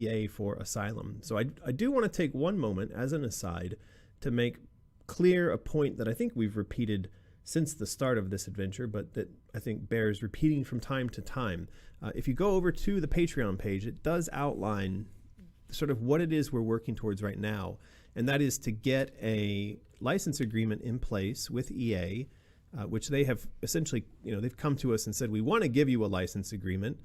EA for Asylum. So I do want to take one moment as an aside to make clear a point that I think we've repeated since the start of this adventure, but that I think bears repeating from time to time. If you go over to the Patreon page, it does outline sort of what it is we're working towards right now, and that is to get a license agreement in place with EA, which they have essentially, they've come to us and said, we want to give you a license agreement.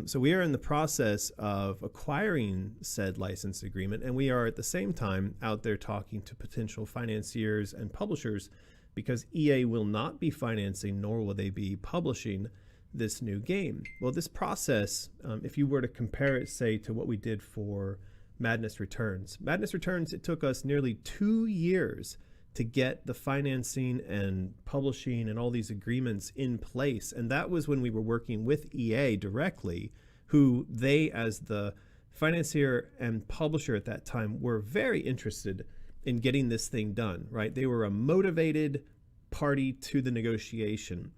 So we are in the process of acquiring said license agreement, and we are at the same time out there talking to potential financiers and publishers, because EA will not be financing nor will they be publishing this new game. Well, this process, if you were to compare it, say, to what we did for Madness Returns. Madness Returns, it took us nearly 2 years to get the financing and publishing and all these agreements in place. And that was when we were working with EA directly, who they, as the financier and publisher at that time, were very interested in getting this thing done, right? They were a motivated party to the negotiation.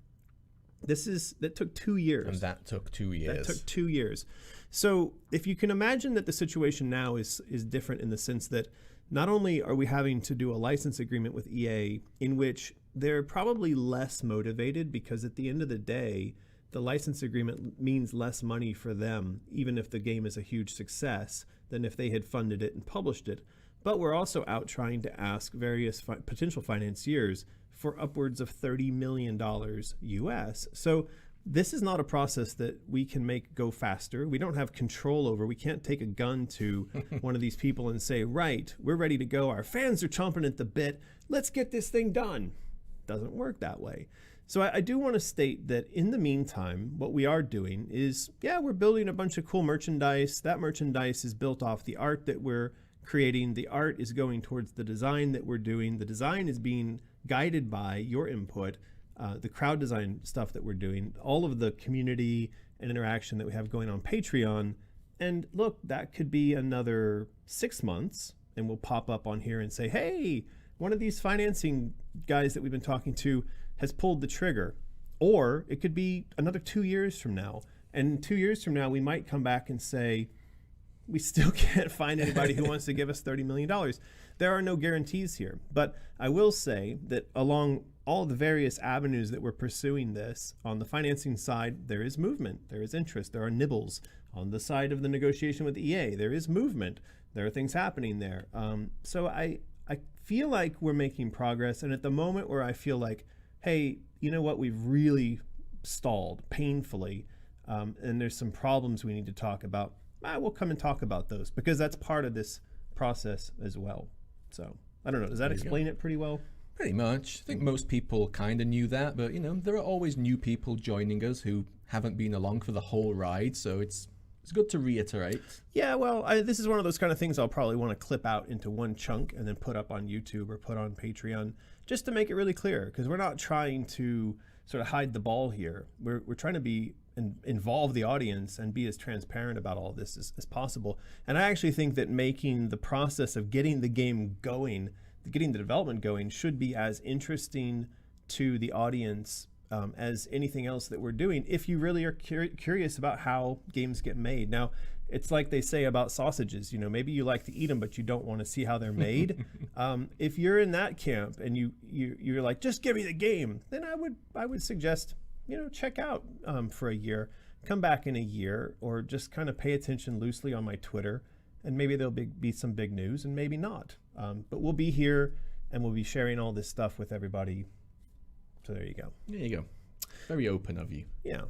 That took 2 years. And that took 2 years. That took 2 years. So if you can imagine that the situation now is different in the sense that not only are we having to do a license agreement with EA in which they're probably less motivated, because at the end of the day, the license agreement means less money for them, even if the game is a huge success, than if they had funded it and published it. But we're also out trying to ask various potential financiers for upwards of $30 million US. So this is not a process that we can make go faster. We don't have control over. We can't take a gun to one of these people and say, right, we're ready to go. Our fans are chomping at the bit. Let's get this thing done. Doesn't work that way. So I do want to state that in the meantime, what we are doing is, we're building a bunch of cool merchandise. That merchandise is built off the art that we're creating. The art is going towards the design that we're doing. The design is being guided by your input. The crowd design stuff that we're doing, all of the community and interaction that we have going on Patreon. And look, that could be another 6 months, and we'll pop up on here and say, hey, one of these financing guys that we've been talking to has pulled the trigger. Or it could be another 2 years from now. And 2 years from now, we might come back and say, we still can't find anybody who wants to give us $30 million. There are no guarantees here. But I will say that along all the various avenues that we're pursuing this, on the financing side, there is movement, there is interest, there are nibbles. On the side of the negotiation with EA, there is movement, there are things happening there. So I feel like we're making progress. And at the moment where I feel like, hey, you know what, we've really stalled painfully, and there's some problems we need to talk about, we'll come and talk about those, because that's part of this process as well. So I don't know, does that explain it pretty well? Pretty much. I think most people kind of knew that, but there are always new people joining us who haven't been along for the whole ride, so it's good to reiterate. Yeah, well, this is one of those kind of things I'll probably want to clip out into one chunk and then put up on YouTube or put on Patreon, just to make it really clear, because we're not trying to sort of hide the ball here. We're trying to be involve the audience and be as transparent about all this as possible. And I actually think that making the process of getting the game going, getting the development going, should be as interesting to the audience as anything else that we're doing, if you really are curious about how games get made. Now, it's like they say about sausages, maybe you like to eat them, but you don't want to see how they're made. If you're in that camp and you're like, just give me the game, then I would suggest, check out for a year, come back in a year, or just kind of pay attention loosely on my Twitter, and maybe there'll be some big news, and maybe not. But we'll be here, and we'll be sharing all this stuff with everybody. So there you go. There you go. Very open of you. Yeah.